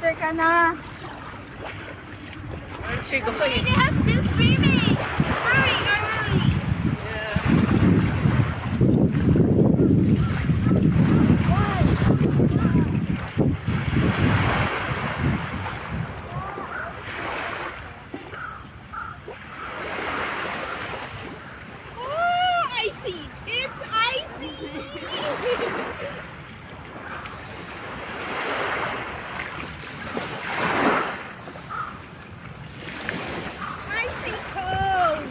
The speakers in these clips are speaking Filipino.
Underwater ka na. Where's she going? It has been swimming. Hurry, hurry. Oh, icy. It's icy. Icy cold.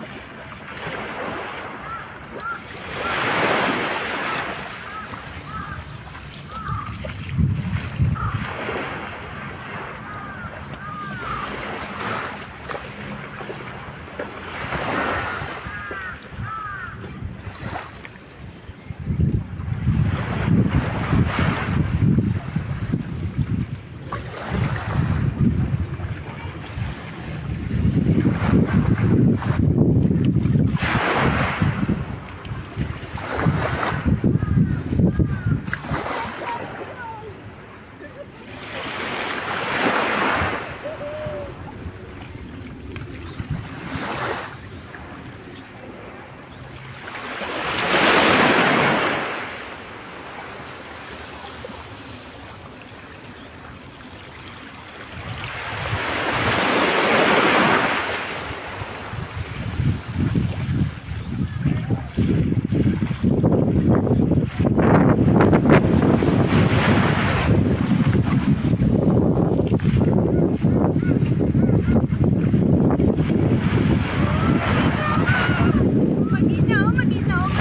Maginaw, maginaw, maginaw.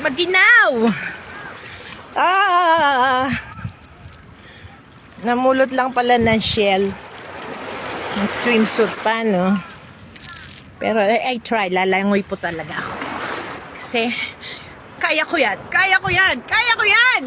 Maginaw! Namulot lang pala ng shell. Nag-swimsuit pa, no? Pero I try. Lalangoy po talaga ako. Kasi, kaya ko yan! Kaya ko yan! Kaya ko yan!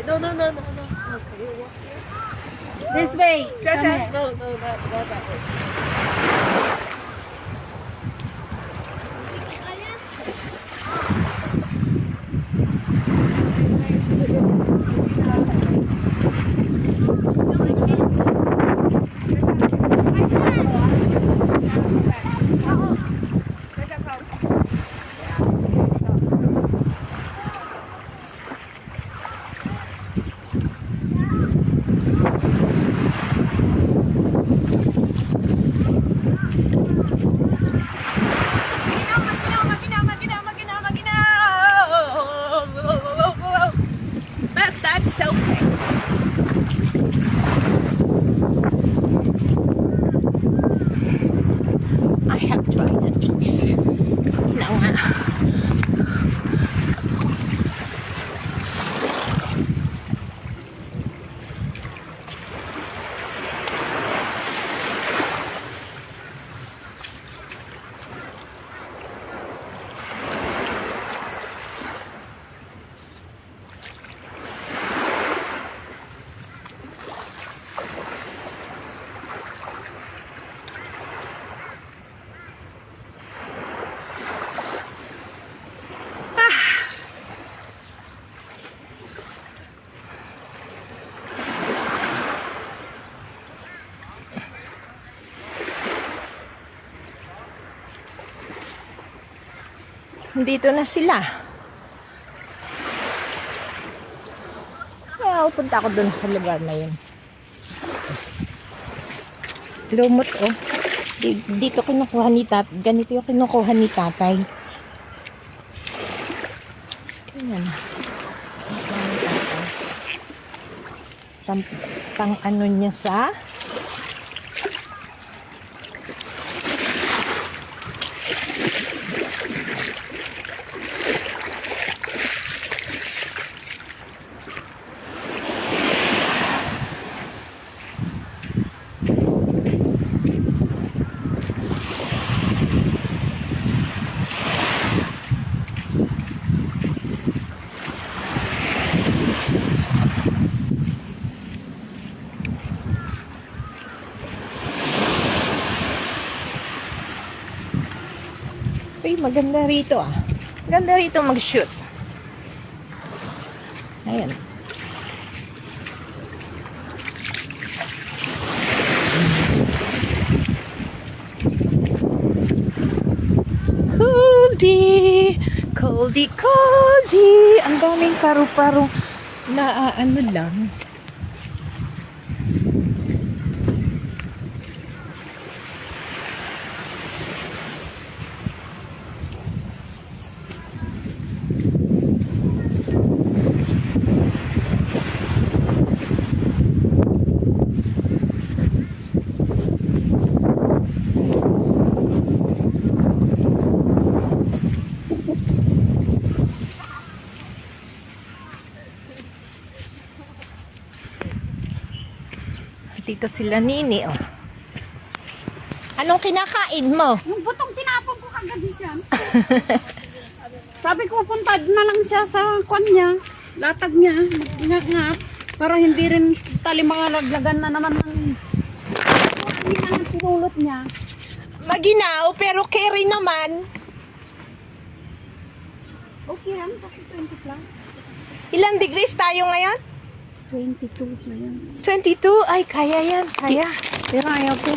No, no, no, no, no. Okay, walk here. This way. Sure, Come sure. here. No, no, not that way. But that's okay. I have tried at least. Now nga. Dito na sila. Kaya punta ako dun sa lugar na yun. Lumot oh. Dito kinukuha ni tatay. Ganito yung kinukuha ni tatay. Tingnan. Kinukuha ni tatay. Pang ano niya sa... Uy, maganda rito ah. Maganda rito mag-shoot. Ayan. Coldy! Coldy, coldy! Ang daming paru-paro na ano lang. Dito sila Nini, oh. Anong kinakain mo? Yung butong tinapon ko kagabi dyan. Sabi ko, punta na lang siya sa kwan niya. Latag niya. Mag-ngat-ngat. Para hindi rin tali makalaglagan na naman ng... Hindi na ang pinulot niya. Maginaw, pero carry naman. Okay lang, kasi 20 lang. Ilang degrees tayo ngayon? 22 na yan. 22? Ay, kaya yan, kaya. Pero ayaw ko.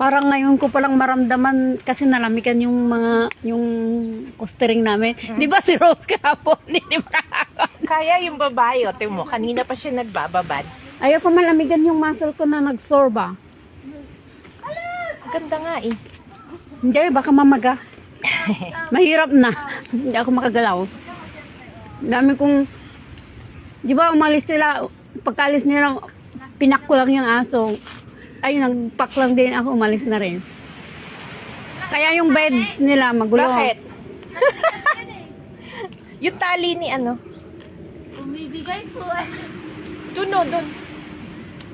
Parang ngayon ko palang maramdaman kasi nalamikan yung yung costering namin. Di ba si Rose kahapon? Hindi ba? Kaya yung babae, o, tingnan mo, kanina pa siya nagbababad. Ayaw ko malamigan yung muscle ko na nagsorba. Ganda nga eh. Hindi, baka mamaga. Mahirap na. Hindi ako makagalaw. Dami kong, di ba umalis sila, pagkalis nila, pinak ko lang yung aso. Ayun, nagpak lang din ako, umalis na rin. Kaya yung beds nila magulo. Bakit? Yung tali ni ano? Bumibigay po eh. Dun o, dun.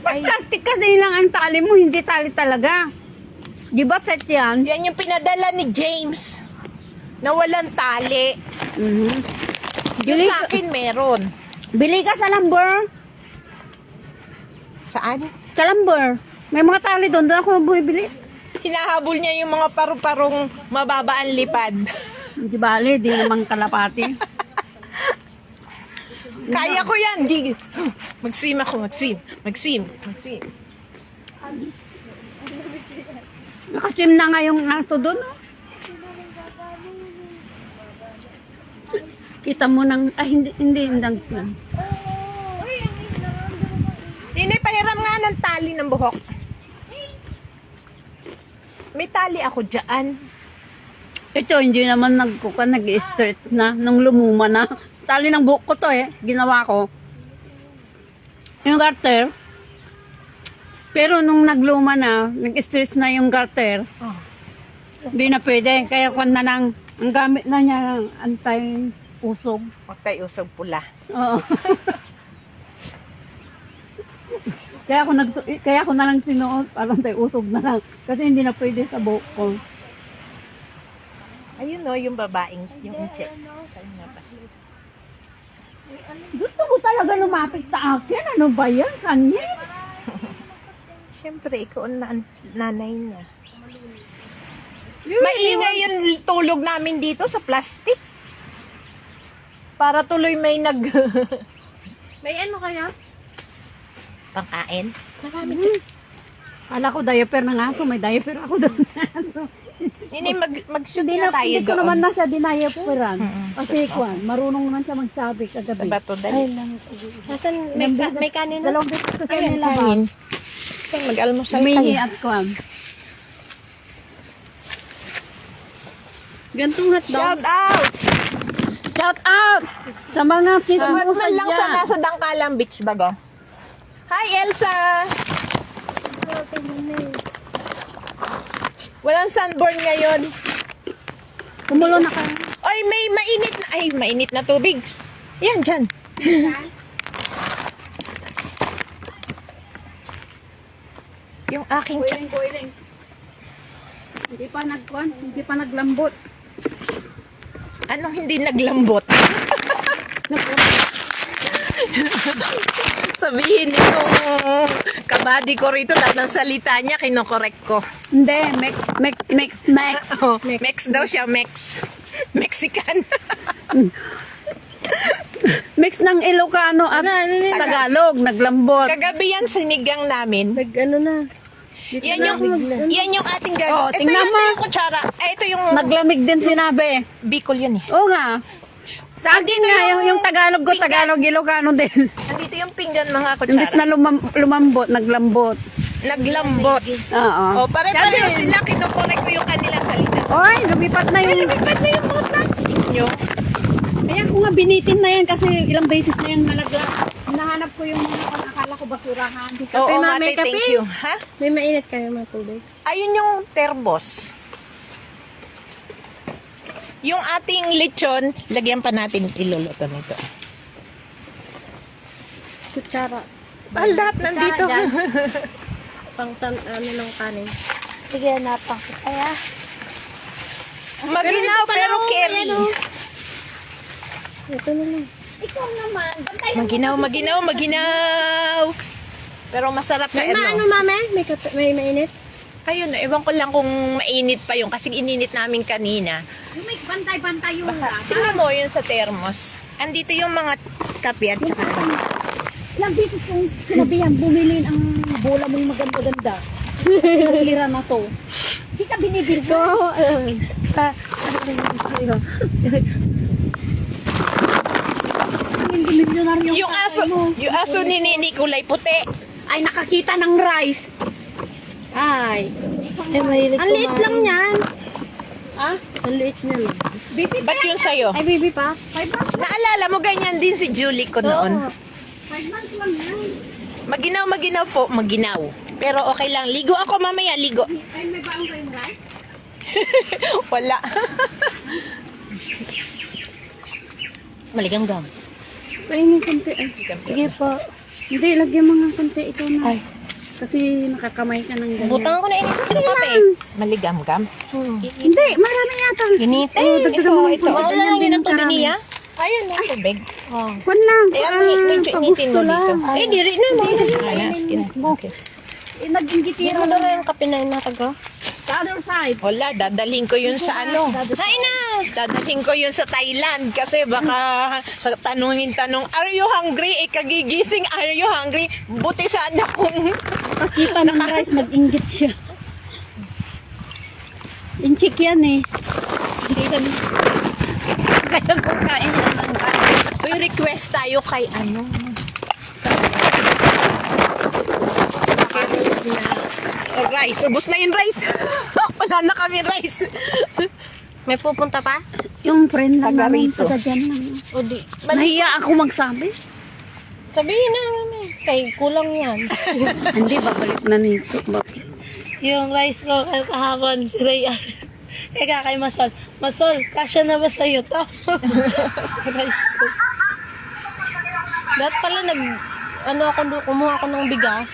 Pag plastic kasi lang ang tali mo, hindi tali talaga. Di ba set yan? Yan yung pinadala ni James. Na walang tali. Mhm. Yung Bili, sa akin meron. bili ka sa lumber. Saan? Sa lumber. May mga tali doon. Doon ako bumibili. Hinahabol niya yung mga paru-parong mababa ang lipad. Di bali, di naman kalapati. Kaya ko yan. Mag-swim ako, mag-swim. Mag-swim. Nakasim na nga yung naso doon. Oh. Kita mo nang, hindi. Hindi, pahiram nga ng tali ng buhok. May tali ako dyan. Ito, hindi naman nag-stretch na. Nung lumuma na. Tali ng buhok ko to ginawa ko. Yung garter. Pero nung nagluma na, nag-stretch na yung garter. Oh. Hindi na pwede. Kaya kung na lang, ang gamit na niya, antay-usog. Huwag tayo usog pula. Oo. kaya ako na lang sinuot, parang antay-usog na lang. Kasi hindi na pwede sa buhok ko. Ayun no, yung babaeng, yung check. Gusto mo talaga lumapit sa akin? Ano ba yan? Kanye? Siyempre, ikaw ang nanay niya. Maingay yung tulog namin dito sa plastic. Para tuloy may May ano kaya? pangkain. Marami Kala ko diaper ng aso. May diaper ako doon. Hindi, mag-shoot Hindi na na, tayo hindi ko doon. naman na siya dinayaperan. Mm-mm. Kasi kwan, marunong naman siya magsabi kagabi. Sa bato, dali. Nasaan may kanin na? Dalawang beses kasi Ayun, nila ba? kanin. Mag-almusal Mihi tayo. at kwan. Gantong hotdog. Shout out! Shout out! Sa mga Sumat kinamusa man lang sa dyan. nasa Dangkalang Beach bago. Hi, Elsa! Walang sunburn ngayon. Kumulo na kayo. Ay, may mainit na. Ay, mainit na tubig. Yan, dyan. Yung aking chat. Boiling. Hindi pa nagkwan, hindi pa naglambot. Anong hindi naglambot? Sabihin nitong kabady ko rito, lahat ng salita niya, kinokorek ko. Hindi, Mex. Oh, Mex daw siya, Mex. Mexican. Mix ng Ilocano at Tagalog, naglambot. Kagabi yan, sinigang namin. Nag-ano na. Yan yung ating gagawin. Oh, tingnan mo. Ito yung kutsara. Ito yung Naglamig din sinabi. Bicol yun eh. Oo nga. Sa akin nga, yung Tagalog ko, Tagalog, Ilocano din. Nandito yung pinggan mga Imbis kutsara. na lumambot, naglambot. Naglambot. Oo. Oh, pare-pareho sila, kinokorek ko yung kanilang salita. Oy, lumipat na yung... Lumipad na yung mga plastic nyo. Kaya ko nga binitin na yan kasi ilang beses na yan nalagla. Hinahanap ko yung mga akala ko basurahan. Oo, Mami, mate, thank kape? you. Ha? May mainit kayo mga tubig. Ayun yung terbos. Yung ating lechon, lagyan pa natin iluluto nito. Kutsara. Ah, lahat nandito. Ano ng kanin. Sige, napakit. Ay, Maginaw pero carry. Ito na lang. Ikaw naman, bantay Maginaw. Pero masarap sa May ano, mami? May mainit? Ayun, ewan ko lang kung mainit pa yun kasi ininit namin kanina. May bantay-bantay yung Tingnan mo yun sa thermos. Andito yung mga kape at saka. Ilang beses kong sinabihan, bumili ang bola mong maganda-ganda. Nasira na to. Hindi ka binibili ko. Hindi milyonaryo Yung aso ni Nini kulay puti. ay nakakita ng rice. Ay. ay mahilig Ang liit lang yan. Ha? Ang liit niya lang. Bibi Ba't yun sa'yo? Ay, baby pa? 5 months. Naalala mo ganyan din si Julie ko noon. 5 months lang yan. Maginaw po, maginaw. Pero okay lang. Ligo ako mamaya, ligo. Ay, may baong kayong rice? Wala. Maligamgam. Paingin konti. Ay. Sige po. Hindi, lagyan mga konti ikaw na. Ay. Kasi nakakamay ka ng ganyan. Butang ko na init sa kape. Maligam-gam. Hindi, marami yata. Init. Oh, dagdagan mo ng Ito. konti. Oo lang yun ang tubig niya. Ayun na, tubig. Oh. Kwan lang. Eh, ano, medyo initin mo dito. Ay, diri na. Sige na. Okay. Nag-ingitira Ano na yung kape na inatago? the other side. Wala, dadalhin ko yun sa ano. Ay na! Dadalhin ko yun sa Thailand kasi baka sa tanong, are you hungry? Kagigising, are you hungry? Buti sana kung Kita ng rice, nag-inggit siya. Inchik yan eh. Hindi kami. Kaya kung kain na lang kain. Uy, request tayo kay ano. Rice. Ubus na yung rice. Wala na kami rice. May pupunta pa? Yung friend lang Taga namin, rito. taga dyan lang. O di. Nahiya ako magsabi. Sabihin na, mami. Kay kulang yan. Hindi, babalik na nito. Bakit? Yung rice ko kahapon, si Ray. Kaya kay Masol. Masol, kasya na ba sa'yo to? Sa rice ko. Dapat pala kumuha ako ng bigas.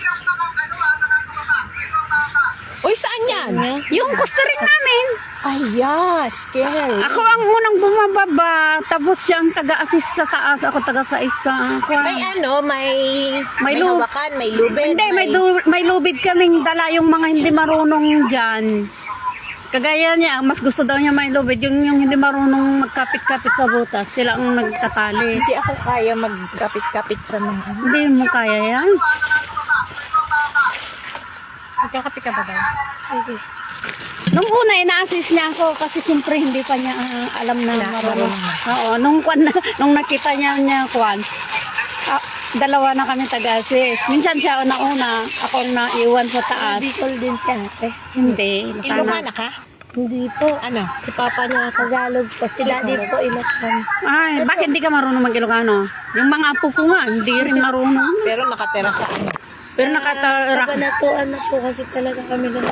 Uy, saan yan? Yung gusto rin namin. Ay, yes. Scary. Ako ang unang bumababa, tapos siya ang taga-assist sa taas, ako taga-sais ka. May ano, may lub- hawakan, may lubid. Hindi, may lubid kaming dala yung mga hindi marunong dyan. Kagaya niya, mas gusto daw niya may lubid. Yung hindi marunong magkapit-kapit sa butas, sila ang nagtatali. Hindi ako kaya magkapit-kapit sa mga ano. Hindi mo kaya yan. Magkakape ka ba daw? Sige. Nung una, ina-assist niya ako kasi siyempre hindi pa niya alam na marunong. Oo, nung nakita niya kwan, dalawa na kami taga-assist. Minsan siya una, ako na iwan sa taas. Bicol din si ate. Hindi. Ilocana ka? Hindi po. Ano? Si Papa niya Tagalog po. Si Daddy po Ilocano. Ay, bakit hindi ka marunong mag-Ilocano? Yung mga apo ko nga, hindi rin marunong. Pero nakatira sa ano? Pero nakatarak. Kabanatuan na po kasi talaga kami lang.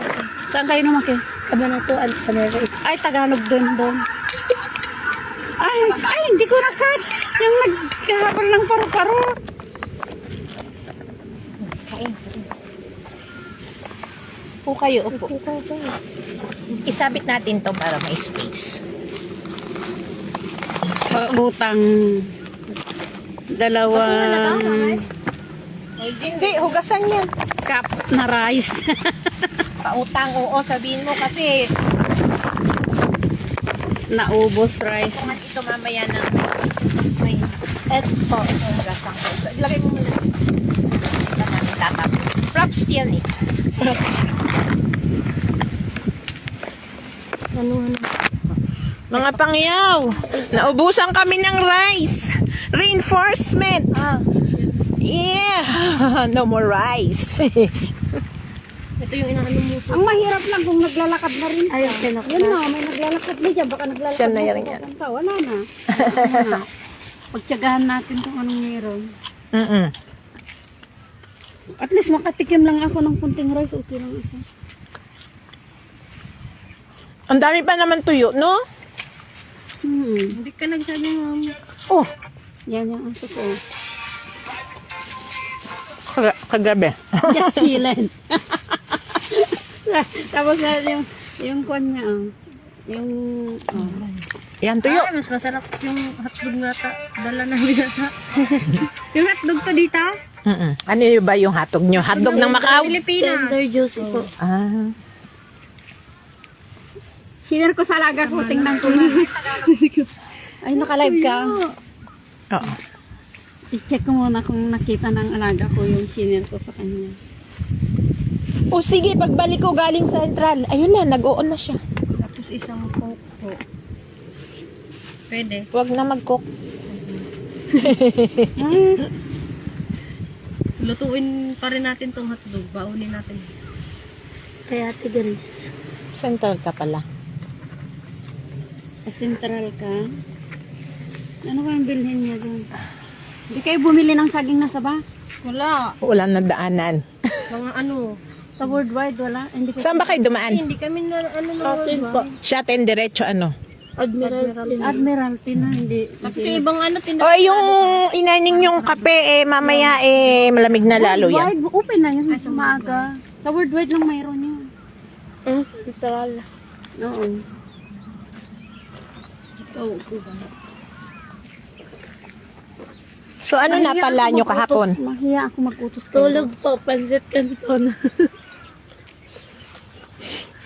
Saan kayo lumaki? Kabanatuan sa Neves. Ay, Tagalog doon. Ay, hindi ko na-catch. Yung nagkahabol ng paru-paro. Upo kayo, upo. Isabit natin to para may space. Butang dalawang Hindi, hugasan yan. cup na rice. Pautang, oo, sabihin mo kasi Naubos rice. kung ito mamaya ng may po, hugasan ko. Ilagay mo muna. Ito namin tatap. Props yan eh. Mga pangyaw, naubusan kami ng rice. Reinforcement. Yeah, no more rice. Ito yung inaano mo po. Ang mahirap lang kung naglalakad na rin. Ayun, sinak Yun na, may naglalakad na dyan. Baka naglalakad Siya na na yan. papunta. Wala na. Wala na. Pagtiyagahan natin kung anong meron. At least makatikim lang ako ng kunting rice. Okay lang ako. Ang dami pa naman tuyo, no? Hindi ka nagsabi ma'am. Oh, Yan yung aso ko. kagabi. Just chilling. Tapos na yung kwan niya. Yung Yan tuyo. Ay, mas masarap yung hotdog nata. Dala na nata. Yung hotdog to dito? Ano yun ba yung hotdog nyo? Hotdog ng Macau? Pilipinas. Tender juicy po. Ah. share ko sa alaga ko. Tingnan ko na. Ay, nakalive ka. Oo. I-check ko muna kung nakita ng alaga ko yung share ko sa kanya. O sige, pagbalik ko galing Central. Ayun na, nag-on na siya. Tapos isang coke po. Pwede. Huwag na mag-cook. Lutuin pa rin natin tong hotdog. Baunin natin. Kaya Ate Grace. Central ka pala. Central ka. Ano kayang bilhin niya doon? Hindi kayo bumili ng saging na saba? Wala. Wala na daanan. Mga ano. Sa worldwide wala. Hindi Saan ba kayo dumaan? Hindi kami na ano na worldwide. Shot and diretso ano? Admiralty na, hindi. Tapos yung ibang ano O yung inaning yung kape mamaya malamig na lalo yan. Worldwide, open na yun sa umaga. Sa worldwide lang mayroon yun. Central. Oo. Ito, So ano na pala nyo kahapon? Mahiya ako mag-utos. Tulog po, pansit canton.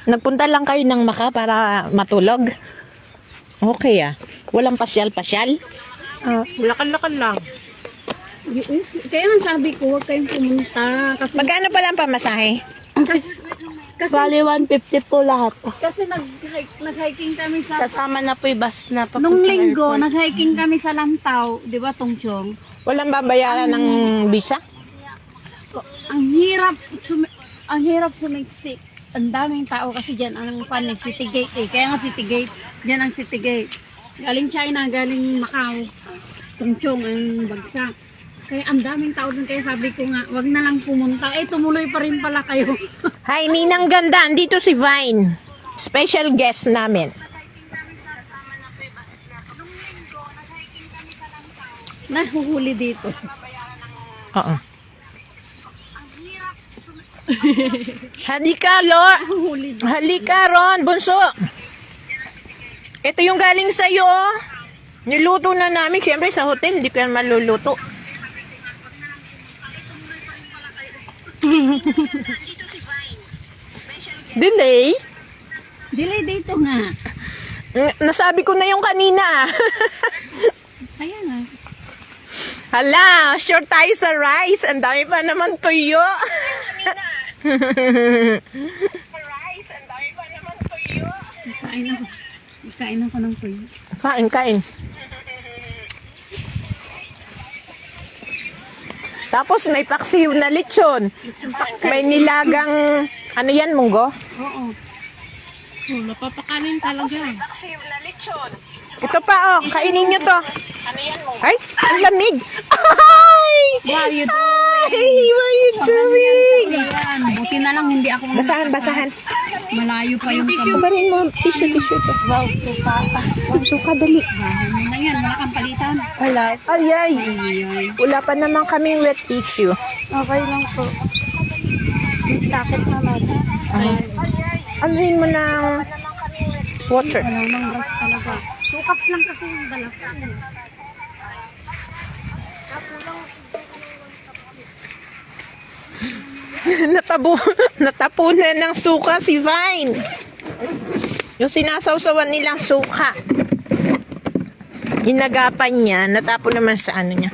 Nagpunta lang kayo ng Maka para matulog? Okay ah. Walang pasyal-pasyal? Lakan-lakan lang. Kaya nga sabi ko, huwag kayong pumunta. Kasi, Magkano pala ang pamasahe? kasi, Bali, 150 po lahat. kasi nag-hiking kami sa... Kasama na po yung bus na papunta Nung linggo, airport. nag-hiking kami sa Lantaw, di ba, Tongchong? Walang babayaran ng visa? Ang hirap sumiksik. Ang daming tao kasi dyan ang fan ng City Gate eh. Kaya nga City Gate, dyan ang City Gate. Galing China, galing Macau, Tongchong ang bagsak. Kaya ang daming tao dun, kaya sabi ko nga, wag na lang pumunta. Eh, tumuloy pa rin pala kayo. Hi, Ninang Ganda. Andito si Vine. Special guest namin. Nahuhuli dito. Oo. Halika, Lor. Nahuhuli dito. Halika, Ron. Bunso. Ito yung galing sa'yo, oh. Niluto na namin. Siyempre, sa hotel, hindi ko yan maluluto. Delay? Delay dito nga. Nasabi ko na yung kanina. Ayan nga. Hala, short tayo sa rice. Ang dami pa naman tuyo. Rice, ang dami pa naman tuyo. Kain ako ng tuyo. Kain, kain. Tapos may paksiw na lechon. May nilagang, ano yan, munggo? Oo. Napapakanin talaga. Paksiw na lechon. Ito pa, oh. Kainin nyo to. Ano yan, munggo? Ay, ang lamig. Ay! What are you Ay, what are you doing? Ayan, buti na lang hindi ako Basahan, basahan. malayo pa yung kamay. Kabarin mo, tissue, tissue to. Wow, suka. Suka, dali. Bahay mo na yan, wala kang palitan. Wala. Ay, ay. Ay. Wala pa naman kaming wet tissue. Okay lang po. May takit na natin. Anuhin mo ng water. Wala nang gas talaga. Sukat lang kasi yung dala ko. Natapunan ng suka si Vine. Yung sinasawsawan nilang suka. Inagapan niya, natapon naman sa ano niya.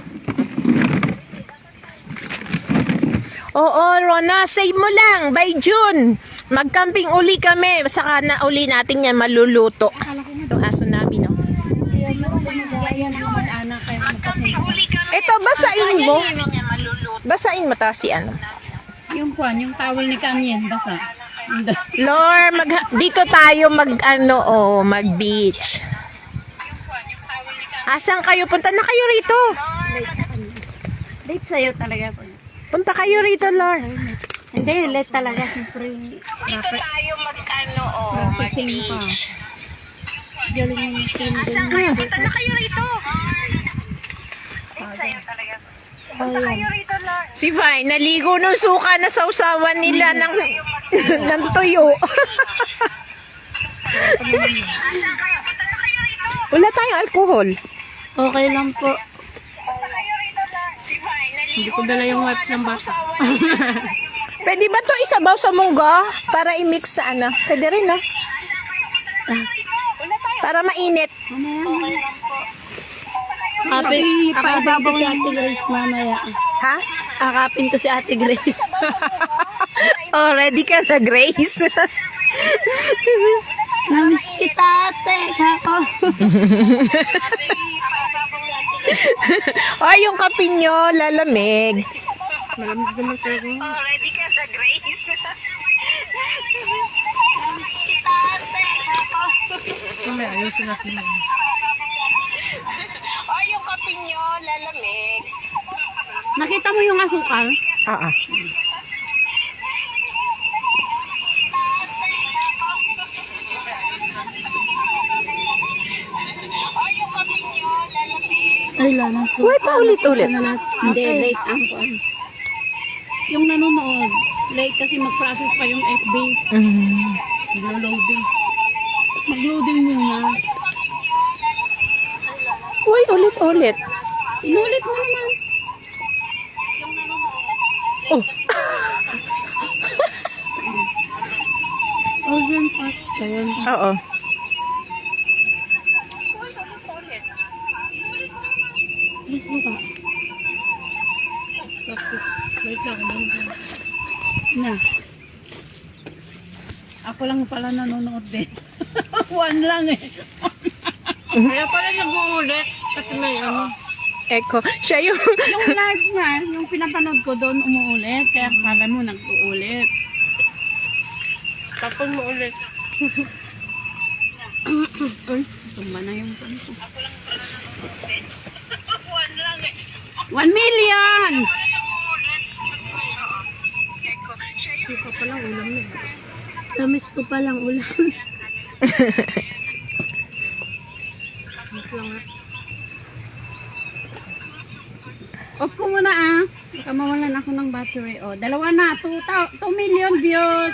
Oo, Rona, save mo lang. By June, magcamping uli kami. Saka na uli natin yan maluluto. Ito aso namin, no? Ayan ang mag-anak kayo magkasunod. Ito, basain mo. Basain mo ta si ano. Yung kwan, yung towel ni Kanyen, basa. Lord, dito tayo mag-beach. Asan kayo? Punta na kayo rito. Late sa'yo talaga po. Punta kayo rito, Lord. Hindi, late talaga. Siyempre, Dito tayo mag-beach. Galing yung sim. Asan kayo? Punta na kayo rito. Punta kayo rito, Lord. Si Vine, naligo ng suka na sausawan nila ng ng tuyo. Wala tayong alcohol. Okay lang po. Hindi ko dala yung wipe ng basa. Pwede ba to isabaw sa munggo? Para i-mix sa ano? Pwede rin, no? Para mainit. Akapin ko si Ate Grace mamaya. Ha? Akapin ko si Ate Grace. Oh, ready ka na, Grace? Namiss kita, ate. Ako. Oh, yung kape nyo, lalamig. Malamig naman talaga. Oh, ready ka na, Grace? Kami, ayusin natin. Oh, yung kape nyo, lalamig. Nakita mo yung asukal? Oo. Ay, lana. Uy, paulit-ulit. Hindi, late ang kwan. Yung nanonood, late kasi mag-process pa yung FB. Mag-loading. Mag-loading muna. Uy, ulit-ulit. Inulit mo naman. Oh, Ocean Park ba yun? oo. Please mo ba? Wait lang. Na. Ako lang pala nanonood din. One lang eh. Kaya pala nag-uulit. Kasi may ano. Eko, siya yung... Yung live nga, yung pinapanood ko doon umuulit. Kaya akala mo nag-uulit. Tapon mo ulit. Uy, tumba na yung phone ko. 1 million! Hindi ko palang ulam na. Damit ko palang ulam. Wait lang nga. Off ko muna ah. Baka mawalan ako ng battery. O, dalawa na. 2 million views.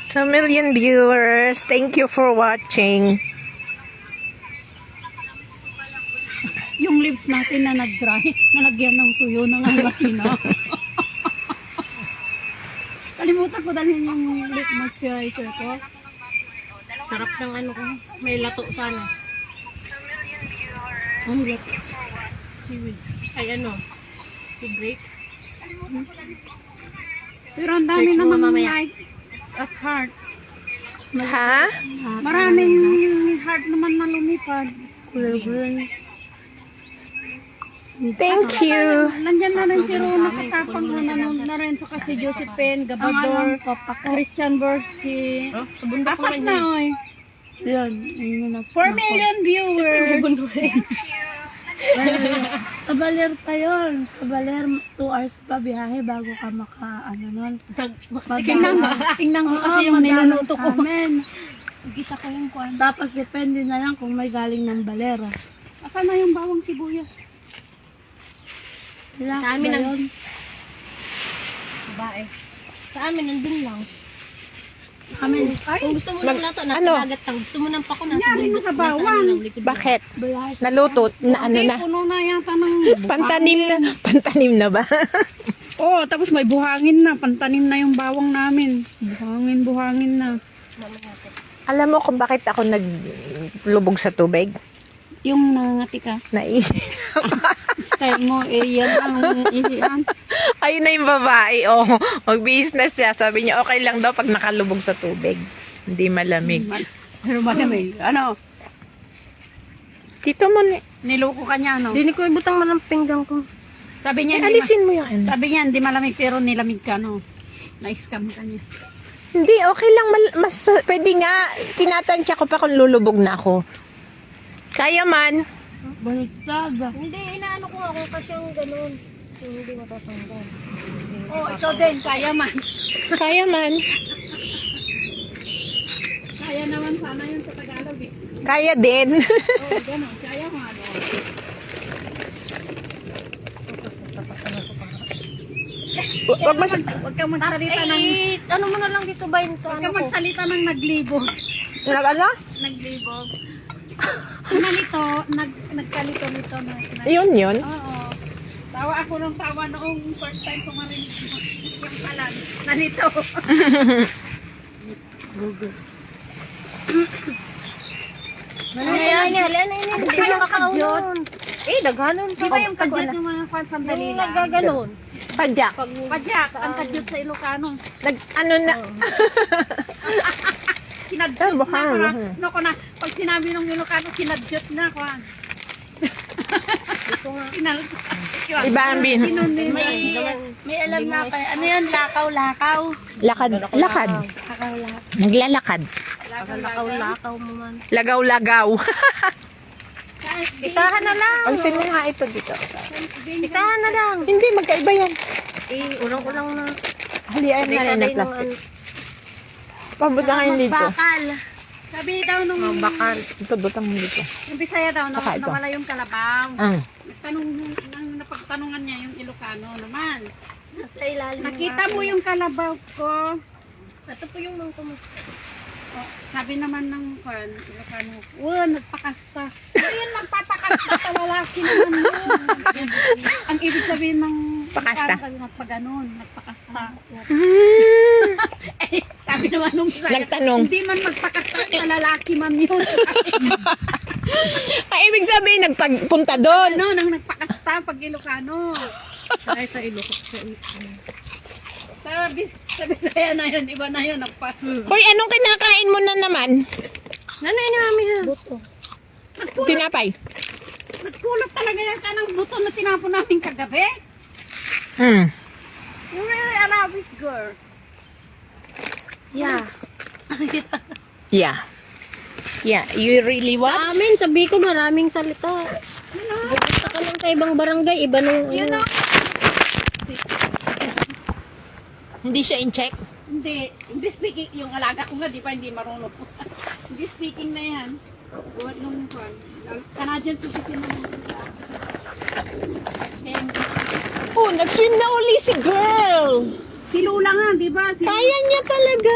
2 million viewers. Thank you for watching. Yung lips natin na nag-dry, nalagyan ng tuyo ng makina. Kalimutan ko dalhin yung lip moisturizer ko. Sarap ng ano ko. May lato sana. Ang lato. Seaweed. Ay ano. Si grape. Pero ang dami Search mo naman mamaya. like at heart. Ha? Maraming heart naman na lumipad. Thank you. Nandyan na rin si Rona Katapang na nanonood na rin. Saka si Josephine Gabador, Christian Borski. Oh, sa bundok Apat naman na yun. oy. Yan. 4 million viewers. Kabaler pa yun. Kabaler, 2 hours pa biyahe bago ka ano nun. Tingnan ko kasi yung niluluto ko. Gisa ko yung kwan. Tapos depende na lang kung may galing ng balera. Asan na yung bawang sibuyas? Sa amin ang... Bae. Sa amin, nandun lang. Amin. Kung gusto mo ng lato, nasa ano? dagat lang. Gusto mo ng pako, nasa Nangyari bundok. na sa Nasa bawang. ano lang, likod. Bakit? Naluto? Na ano Hindi, na? puno na yata ng Pantanim na? Pantanim na ba? Oo, tapos may buhangin na. Pantanim na yung bawang namin. Buhangin na. Alam mo kung bakit ako naglubog sa tubig? Yung nangangati ka. Naisip. Style mo, yan ang isian. Ayun na yung babae, oh. Mag-business siya. Sabi niya, okay lang daw pag nakalubog sa tubig. Hindi malamig. Pero malamig. Ano? Tito mo, Niloko ka niya, no? Dini ko ibutang man ang pinggang ko. Sabi niya, alisin mo yung ano. sabi niya, hindi malamig pero nilamig ka, no? Na-scam ka niya. Hindi, okay lang. Mas pwede nga. Tinatansya ko pa kung lulubog na ako. Kaya man. Baliktad. Hindi, inaano ko ako kasi yung ganun. Yung hindi matatanggal. Oh, ikaw din, kaya man. Kaya man. Kaya naman sana yun sa Tagalog, eh. Kaya din. Oo, ganun, kaya nga, no? Huwag kang magsalita ng... Ano mo na lang dito ba yun sa Huwag ano kang ko? magsalita ng naglibog. Ano? Naglibog. Nalito, nagkalito-lito na. Yun. Oo. Tawa ako ng tawa noong first time ko marinig yung palan. Nalito. Hindi na makakaon. Eh, naghanon. Di ba yung kadyot yung mga kwan sandali Yung lang? nagaganon. Padyak. Padyak, ang kadyot sa Ilocano. Ano na. Kinadyot Baka, na. baka. No, ko na. Pag sinabi ng Ilocano, kinadyot na. Kwan. Iba ang bin. May alam na pa. Ano yan? Lakaw-lakaw. Lakad. Naglalakad. Lakaw-lakaw mo man. Lagaw-lagaw. Isahan na lang. Ang sino nga ito dito? Isahan na lang. Hindi, magkaiba yan. Eh, ulang-ulang na. Halian na rin na plastic. Pabuta kayo dito. Bakal. Sabi daw nung Bakal. Ito, butang mo dito. yung Bisaya daw, Baka ito. nawala yung kalabaw. Ah. Napagtanungan niya yung Ilocano naman. Sa ilalim. Nakita mo yung kalabaw ko. Ito po yung mangko mo. Oh, sabi naman ng kwan, Ilocano, nagpakasta. Hindi yun magpapakasta sa lalaki naman yun. Ang ibig sabihin ng Pakasta. Nagpaganon, nagpakasta. Sabi naman nung sa'yo, Nagtanong. hindi man magpakasta sa lalaki man yun. Ay, ibig sabihin, nagpunta doon. Ano, nang nagpakasta pag Ilocano. Ay, sa Ilocano. Sabi sa'yo na yun, iba na yun. Hoy, anong kinakain mo na naman? Nanay ni Mami ha? Buto. Tinapay. Nagpulot talaga yan ka ng buto na tinapon namin kagabi. You're really a novice girl. Yeah. Yeah. Yeah, you really Sa what? amin, sabi ko maraming salita. Pupunta ka lang sa ibang barangay, iba nung ano. Hindi siya in check? Hindi speaking, yung alaga ko nga, di pa hindi marunong. Hindi speaking na yan. Buhat nung Canadian citizen na Oh, nag-swim na uli si girl. si Lula nga, di ba? Kaya niya talaga.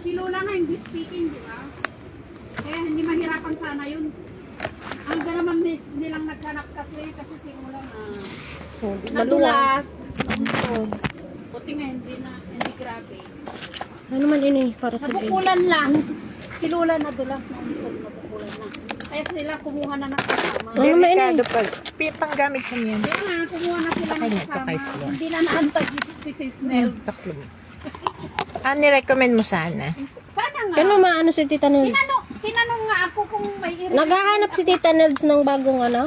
Si Lola nga, hindi speaking, di ba? Kaya hindi mahirapan sana yun. Ang naman nilang naghanap kasi si Lola nga. Nadulas. Buti nga, hindi grabe. Ano man ini para sa baby? Napukulan lang. Si Lola nadulas na napukulan lang. Kaya sila kumuha na ng kasama. Ano naman ini? Delikado pag panggamit kami yan. Kaya nga, kumuha na sila ng Ay, kasama. kay Flo. Hindi na naantag si Snell. Taklog. Ni-recommend mo sana. Sana nga. Kano maano si Tita Nels? Tinanong nga ako kung may Naghahanap si Tita Nels ng bagong ano?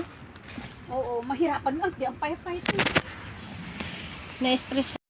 Oo, mahirapan lang. Di ang payat-payat. Na-stress